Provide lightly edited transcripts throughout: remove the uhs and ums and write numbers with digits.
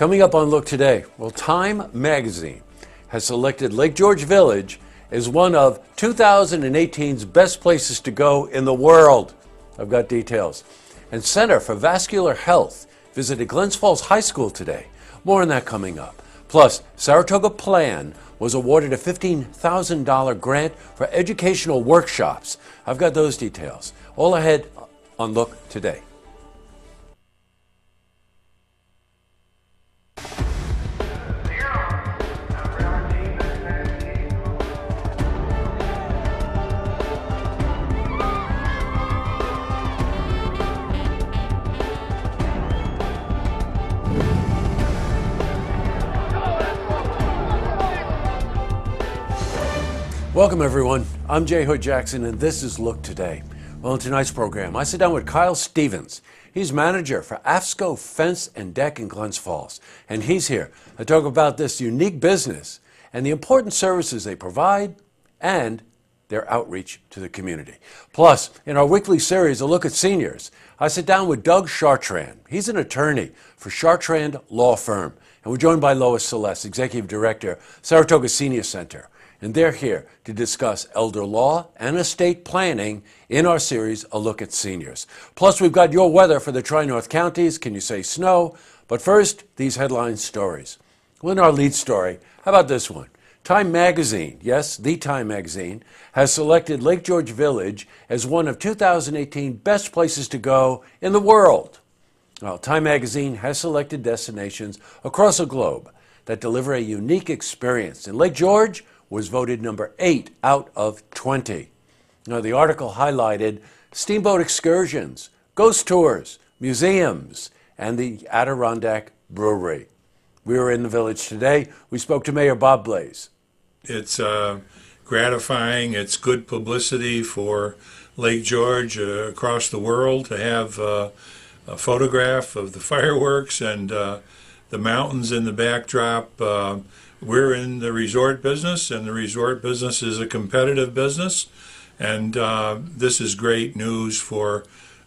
Coming up on Look Today, well, Time magazine has selected Lake George Village as one of 2018's best places to go in the world. I've got details. And Center for Vascular Health visited Glens Falls High School today. More on that coming up. Plus, Saratoga Plan was awarded a $15,000 grant for educational workshops. I've got those details. All ahead on Look Today. Welcome, everyone. I'm Jay Hood Jackson, and this is Look Today. Well, in tonight's program, I sit down with Kyle Stevens. He's manager for AFSCO Fence and Deck in Glens Falls, and he's here to talk about this unique business and the important services they provide and their outreach to the community. Plus, in our weekly series, A Look at Seniors, I sit down with Doug Chartrand. He's an attorney for Chartrand Law Firm, and we're joined by Lois Celeste, Executive Director, Saratoga Senior Center. And they're here to discuss elder law and estate planning in our series, A Look at Seniors. Plus, we've got your weather for the Tri-North counties. Can you say snow? But first, these headline stories. Well, in our lead story, how about this one? Time magazine, yes, the Time magazine, has selected Lake George Village as one of 2018 best places to go in the world. Well, Time magazine has selected destinations across the globe that deliver a unique experience. And Lake George was voted number 8 out of 20. Now, the article highlighted steamboat excursions, ghost tours, museums, and the Adirondack Brewery. We were in the village today. We spoke to Mayor Bob Blaze. It's gratifying. It's good publicity for Lake George across the world to have a photograph of the fireworks and the mountains in the backdrop. We're in the resort business, and the resort business is a competitive business, and this is great news for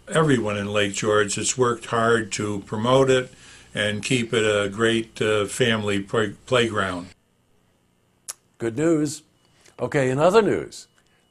everyone in Lake George. It's worked hard to promote it and keep it a great family playground. Good news. Okay, in other news,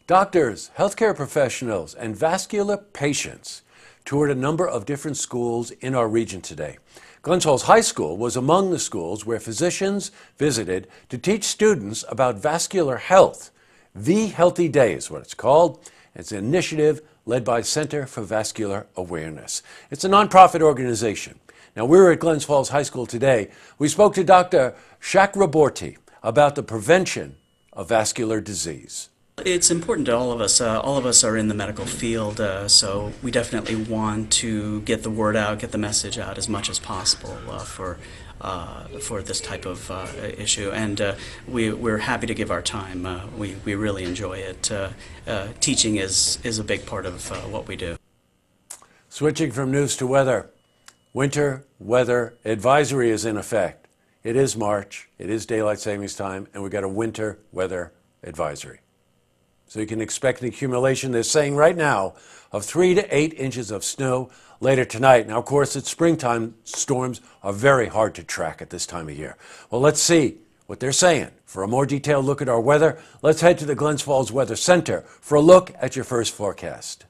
doctors, healthcare professionals, and vascular patients toured a number of different schools in our region today. Glens Falls High School was among the schools where physicians visited to teach students about vascular health. The Healthy Day is what it's called. It's an initiative led by Center for Vascular Awareness. It's a nonprofit organization. Now, we were at Glens Falls High School today. We spoke to Dr. Chakraborty about the prevention of vascular disease. It's important to all of us. All of us are in the medical field, so we definitely want to get the word out, get the message out as much as possible for this type of issue. And we're happy to give our time. We really enjoy it. Teaching is a big part of what we do. Switching from news to weather. Winter weather advisory is in effect. It is March, it is daylight savings time, and we've got a winter weather advisory. So you can expect an accumulation, they're saying right now, of 3 to 8 inches of snow later tonight. Now, of course, it's springtime. Storms are very hard to track at this time of year. Well, let's see what they're saying. For a more detailed look at our weather, let's head to the Glens Falls Weather Center for a look at your first forecast.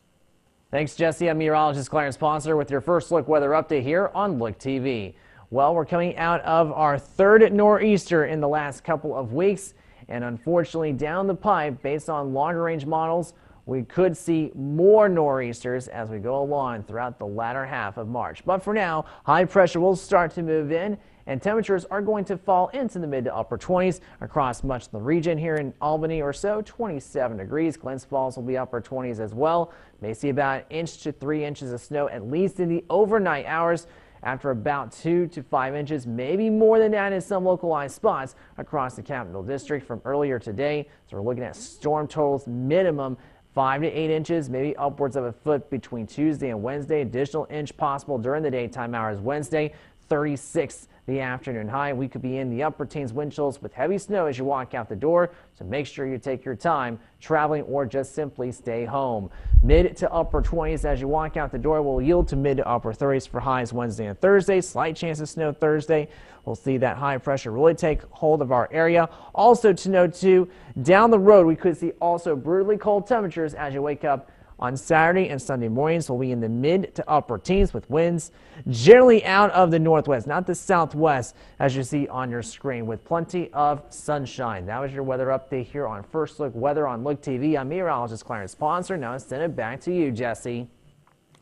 Thanks, Jesse. I'm meteorologist Clarence Ponser with your first look weather update here on Look TV. Well, we're coming out of our third nor'easter in the last couple of weeks. And unfortunately, down the pipe, based on longer-range models, we could see more nor'easters as we go along throughout the latter half of March. But for now, high pressure will start to move in, and temperatures are going to fall into the mid to upper 20s across much of the region. Here in Albany or so, 27 degrees. Glens Falls will be upper 20s as well. May see about 1 inch to 3 inches of snow, at least in the overnight hours, after about 2 to 5 inches, maybe more than that in some localized spots across the Capital District from earlier today. So we're looking at storm totals minimum 5 to 8 inches, maybe upwards of a foot between Tuesday and Wednesday. Additional inch possible during the daytime hours Wednesday. 36 the afternoon high. We could be in the upper teens wind chills with heavy snow as you walk out the door, so make sure you take your time traveling or just simply stay home. Mid to upper 20s as you walk out the door will yield to mid to upper 30s for highs Wednesday and Thursday. Slight chance of snow Thursday. We'll see that high pressure really take hold of our area. Also to note too, down the road we could see also brutally cold temperatures as you wake up on Saturday and Sunday mornings. Will be in the mid to upper teens with winds generally out of the northwest, not the southwest, as you see on your screen, with plenty of sunshine. That was your weather update here on First Look Weather on Look TV. I'm meteorologist Clarence Ponser. Now I send it back to you, Jesse.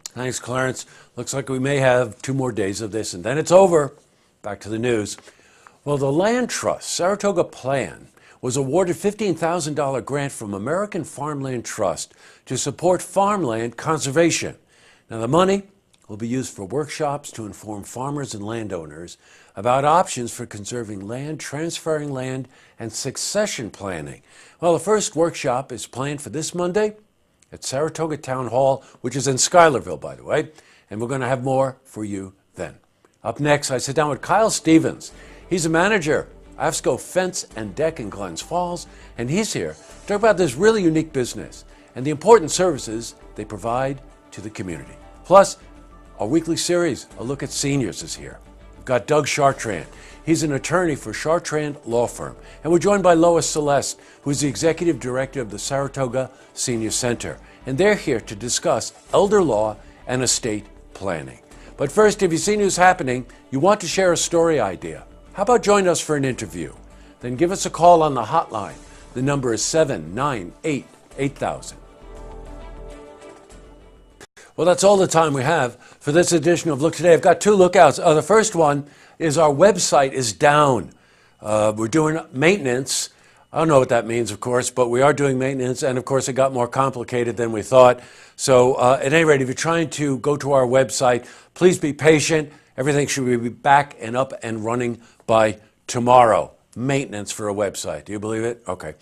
Thanks, Clarence. Looks like we may have 2 more days of this, and then it's over. Back to the news. Well, the Land Trust Saratoga Plan was awarded $15,000 grant from American Farmland Trust to support farmland conservation. Now, the money will be used for workshops to inform farmers and landowners about options for conserving land, transferring land, and succession planning. Well, the first workshop is planned for this Monday at Saratoga Town Hall, which is in Schuylerville, by the way, and we're going to have more for you then. Up next, I sit down with Kyle Stevens. He's a manager, AFSCO Fence and Deck in Glens Falls, and he's here to talk about this really unique business and the important services they provide to the community. Plus, our weekly series, A Look at Seniors, is here. We've got Doug Chartrand. He's an attorney for Chartrand Law Firm. And we're joined by Lois Celeste, who's the executive director of the Saratoga Senior Center. And they're here to discuss elder law and estate planning. But first, if you see news happening, you want to share a story idea, how about join us for an interview? Then give us a call on the hotline. The number is 798-8000. Well, that's all the time we have for this edition of Look Today. I've got 2 lookouts. The first one is our website is down. We're doing maintenance. I don't know what that means, of course, but we are doing maintenance, and of course it got more complicated than we thought. So at any rate, if you're trying to go to our website, please be patient. Everything should be back and up and running by tomorrow. Maintenance for a website. Do you believe it? Okay.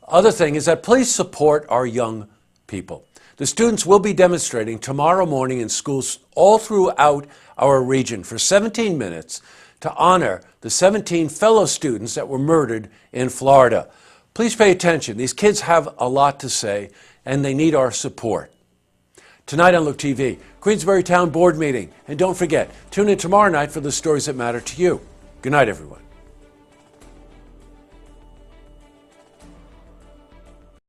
Other thing is that please support our young people. The students will be demonstrating tomorrow morning in schools all throughout our region for 17 minutes to honor the 17 fellow students that were murdered in Florida. Please pay attention. These kids have a lot to say, and they need our support. Tonight on Look TV, Queensbury Town Board meeting. And don't forget, tune in tomorrow night for the stories that matter to you. Good night, everyone.